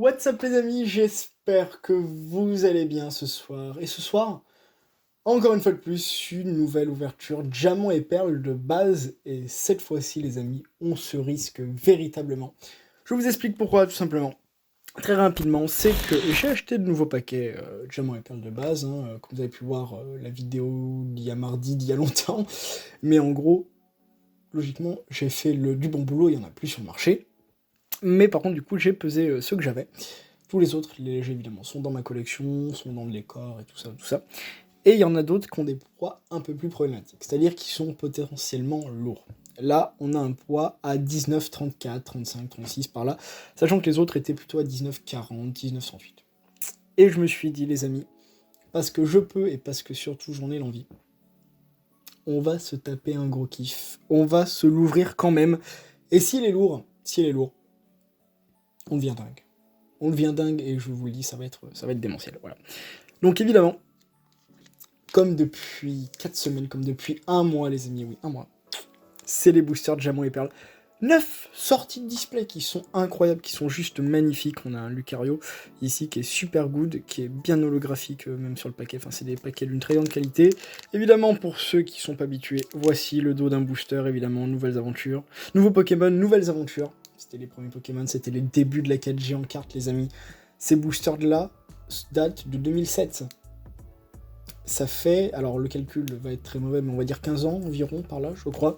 What's up les amis, j'espère que vous allez bien ce soir. Et ce soir, encore une fois de plus, une nouvelle ouverture Diamant et Perles de base. Et cette fois-ci les amis, on se risque véritablement. Je vous explique pourquoi tout simplement. Très rapidement, c'est que j'ai acheté de nouveaux paquets Diamant et Perles de base. Comme vous avez pu voir la vidéo d'il y a mardi, d'il y a longtemps. Mais en gros, logiquement, j'ai fait du bon boulot, il n'y en a plus sur le marché. Mais par contre, du coup, j'ai pesé ceux que j'avais. Tous les autres, les légers évidemment, sont dans ma collection, sont dans le décor et tout ça, tout ça. Et il y en a d'autres qui ont des poids un peu plus problématiques, c'est-à-dire qui sont potentiellement lourds. Là, on a un poids à 19, 34, 35, 36 par là, sachant que les autres étaient plutôt à 19, 40, 19, 38. Et je me suis dit, les amis, parce que je peux et parce que surtout j'en ai l'envie, on va se taper un gros kiff, on va se l'ouvrir quand même. Et s'il est lourd, on devient dingue. On devient dingue et je vous le dis, ça va être démentiel. Voilà. Donc évidemment, comme depuis 4 semaines, comme depuis un mois les amis, oui, un mois, c'est les boosters Diamant et Perles. 9 sorties de display qui sont incroyables, qui sont juste magnifiques. On a un Lucario ici qui est super good, qui est bien holographique même sur le paquet. Enfin, c'est des paquets d'une très grande qualité. Évidemment, pour ceux qui sont pas habitués, voici le dos d'un booster, évidemment, nouvelles aventures. Nouveaux Pokémon, nouvelles aventures. C'était les premiers Pokémon, c'était les débuts de la 4G en carte, les amis. Ces boosters-là datent de 2007. Ça fait, alors le calcul va être très mauvais, mais on va dire 15 ans environ, par là, je crois.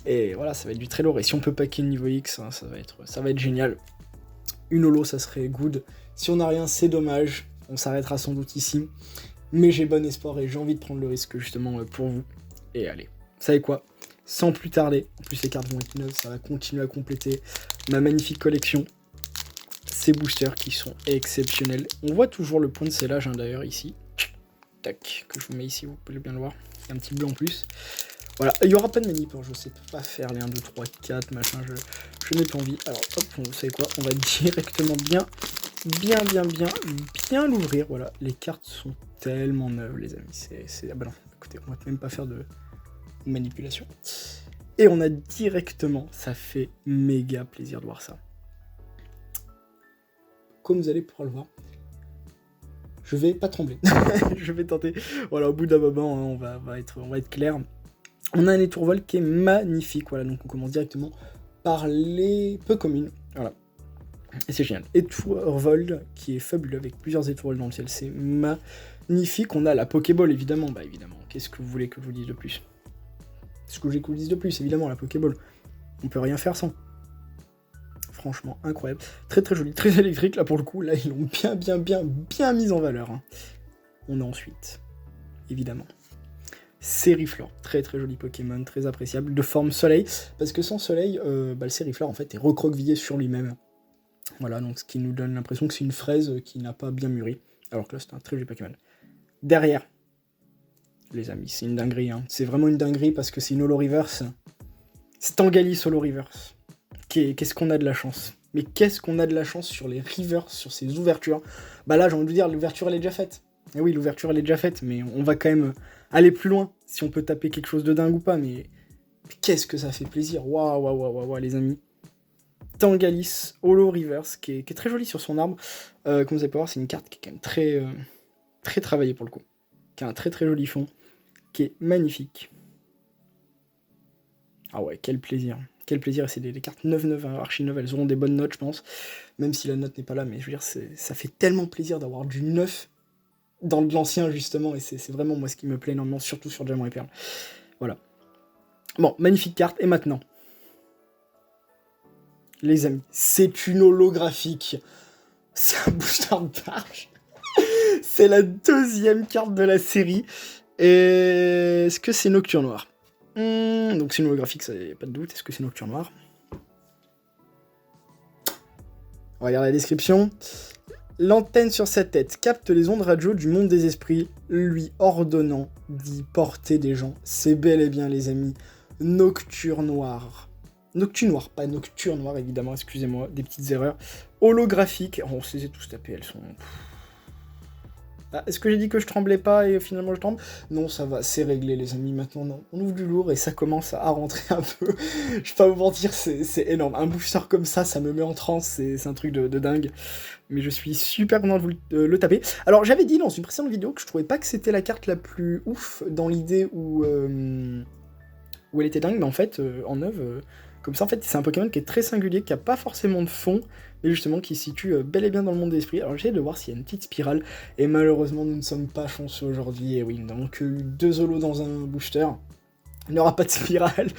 Et voilà, ça va être du très lourd. Et si on peut packer le niveau X, hein, ça va être génial. Une holo, ça serait good. Si on n'a rien, c'est dommage. On s'arrêtera sans doute ici. Mais j'ai bon espoir et j'ai envie de prendre le risque justement pour vous. Et allez, vous savez quoi ? Sans plus tarder, en plus les cartes vont être neuves, ça va continuer à compléter ma magnifique collection. Ces boosters qui sont exceptionnels. On voit toujours le point de scellage d'ailleurs ici. Tac, que je vous mets ici, vous pouvez bien le voir. Il y a un petit bleu en plus. Voilà, il n'y aura pas de manip, je sais pas faire les 1, 2, 3, 4, machin, je n'ai pas envie. Alors hop, vous savez quoi, on va directement bien l'ouvrir. Voilà, les cartes sont tellement neuves les amis, ah bah non, écoutez, on va même pas faire de manipulation. Et on a directement, ça fait méga plaisir de voir ça. Comme vous allez pouvoir le voir, je vais pas trembler, je vais tenter. Voilà, au bout d'un moment, on va être clair. On a un étourvol qui est magnifique, voilà, donc on commence directement par les peu communes, voilà. Et c'est génial. Étourvol qui est fabuleux avec plusieurs étoiles dans le ciel, c'est magnifique. On a la Pokéball évidemment, bah évidemment, qu'est-ce que vous voulez que je vous dise de plus ? Ce que j'ai que je vous dise de plus, évidemment, la Pokéball. On peut rien faire sans. Franchement, incroyable. Très très joli, très électrique, là pour le coup, là ils l'ont bien mis en valeur. Hein. On a ensuite, évidemment, Sériflor, très très joli Pokémon, très appréciable, de forme soleil, parce que sans soleil, le Sériflor en fait est recroquevillé sur lui-même. Voilà, donc ce qui nous donne l'impression que c'est une fraise qui n'a pas bien mûri, alors que là c'est un très joli Pokémon. Derrière, les amis, c'est une dinguerie, hein. C'est vraiment une dinguerie parce que c'est une Holo Reverse. C'est Tangalis Holo Reverse. Qu'est-ce qu'on a de la chance. Mais qu'est-ce qu'on a de la chance sur les Reverse, sur ces ouvertures. Bah là, j'ai envie de vous dire, l'ouverture elle est déjà faite. Et oui, l'ouverture elle est déjà faite, mais on va quand même aller plus loin, si on peut taper quelque chose de dingue ou pas, mais qu'est-ce que ça fait plaisir. Waouh, les amis. Tangalis Holo Reverse, qui est très joli sur son arbre. Comme vous allez pouvoir voir, c'est une carte qui est quand même très travaillée pour le coup. Qui a un très très joli fond, qui est magnifique. Ah ouais, quel plaisir. Quel plaisir, c'est des cartes 9-9, archi 9, elles auront des bonnes notes, je pense. Même si la note n'est pas là, mais je veux dire, ça fait tellement plaisir d'avoir du 9 dans de l'ancien, justement, et c'est vraiment moi ce qui me plaît énormément, surtout sur Diamant et Perle. Voilà. Bon, magnifique carte, et maintenant, les amis, c'est une holographique. C'est un booster de barge. C'est la deuxième carte de la série. Et est-ce que c'est Nocturne Noir ? Donc c'est une holographique, ça y a pas de doute. Est-ce que c'est Nocturne Noir ? On va regarder la description. L'antenne sur sa tête capte les ondes radio du monde des esprits, lui ordonnant d'y porter des gens. C'est bel et bien, les amis, Nocturne Noir. Nocturne Noir, pas Nocturne Noir, évidemment, excusez-moi, des petites erreurs. Holographiques, on se les a tous tapés, elles sont... Ah, est-ce que j'ai dit que je tremblais pas et finalement je tremble? Non, ça va, c'est réglé les amis, maintenant non. On ouvre du lourd et ça commence à rentrer un peu. Je vais pas vous mentir, c'est énorme. Un booster comme ça me met en transe, c'est un truc de dingue. Mais je suis super content de vous le taper. Alors j'avais dit dans une précédente vidéo que je trouvais pas que c'était la carte la plus ouf dans l'idée où elle était dingue, mais en fait, en œuvre, comme ça, en fait, c'est un Pokémon qui est très singulier, qui a pas forcément de fond, mais justement qui se situe bel et bien dans le monde des esprits. Alors j'essaie de voir s'il y a une petite spirale, et malheureusement, nous ne sommes pas chanceux aujourd'hui, et oui, nous n'avons que 2 holos dans un booster. Il n'y aura pas de spirale.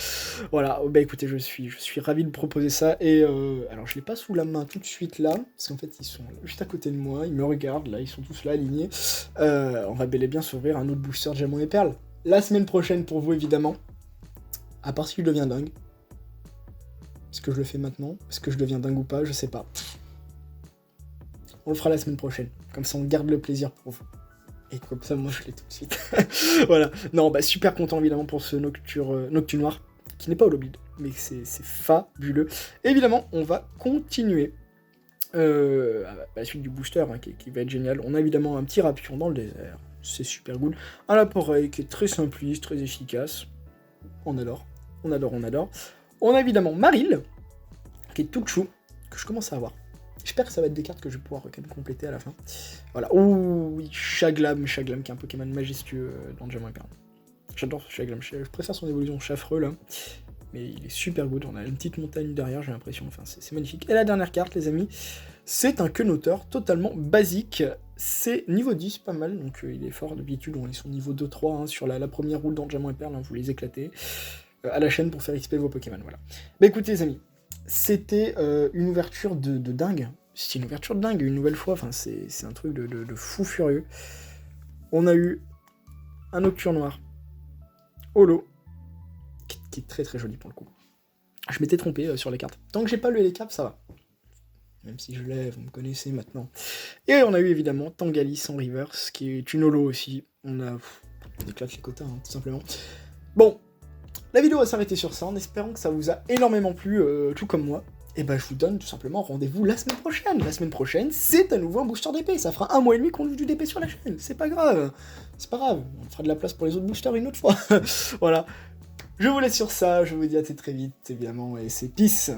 Voilà, bah écoutez, je suis ravi de proposer ça, et alors je l'ai pas sous la main tout de suite là, parce qu'en fait, ils sont juste à côté de moi, ils me regardent, là, ils sont tous là, alignés. On va bel et bien s'ouvrir un autre booster Diamant et Perle. La semaine prochaine pour vous, évidemment. À part si je deviens dingue. Est-ce que je le fais maintenant? Est-ce que je deviens dingue ou pas? Je sais pas. On le fera la semaine prochaine. Comme ça, on garde le plaisir pour vous. Et comme ça, moi, je l'ai tout de suite. Voilà. Non, bah super content, évidemment, pour ce Noctu Noir, qui n'est pas holobide, mais c'est fabuleux. Et évidemment, on va continuer. À la suite du booster, hein, qui va être génial. On a évidemment un petit Rapion dans le désert. C'est super cool. Un Laporeille qui est très simpliste, très efficace. On adore. On adore, on adore. On a évidemment Marill, qui est tout chou, que je commence à avoir. J'espère que ça va être des cartes que je vais pouvoir quand même compléter à la fin. Voilà. Oh oui, Chaglam, qui est un Pokémon majestueux dans Diamant et Perle. J'adore ce Chaglam, je préfère son évolution Chaffreux là. Mais il est super good, on a une petite montagne derrière, j'ai l'impression, enfin c'est magnifique. Et la dernière carte, les amis, c'est un Quenoteur totalement basique. C'est niveau 10, pas mal, donc il est fort d'habitude, on est sur niveau 2-3, hein, sur la première roule dans Diamant et Perle, hein, vous les éclatez. À la chaîne pour faire XP vos Pokémon, voilà. Bah écoutez les amis, c'était une ouverture de dingue. C'est une ouverture de dingue, une nouvelle fois, enfin c'est un truc de fou furieux. On a eu un Nocturne Noir, holo, qui est très très joli pour le coup. Je m'étais trompé sur les cartes. Tant que j'ai pas lu les cartes, ça va. Même si je l'ai, vous me connaissez maintenant. Et on a eu évidemment Tangalis en reverse, qui est une holo aussi. On éclate les quotas, hein, tout simplement. Bon, la vidéo va s'arrêter sur ça, en espérant que ça vous a énormément plu, tout comme moi. Et bah je vous donne tout simplement rendez-vous la semaine prochaine. La semaine prochaine, c'est à nouveau un booster d'épée. Ça fera 1 mois et demi qu'on joue du DP sur la chaîne. C'est pas grave. C'est pas grave. On fera de la place pour les autres boosters une autre fois. Voilà. Je vous laisse sur ça. Je vous dis à très vite, évidemment. Et c'est peace.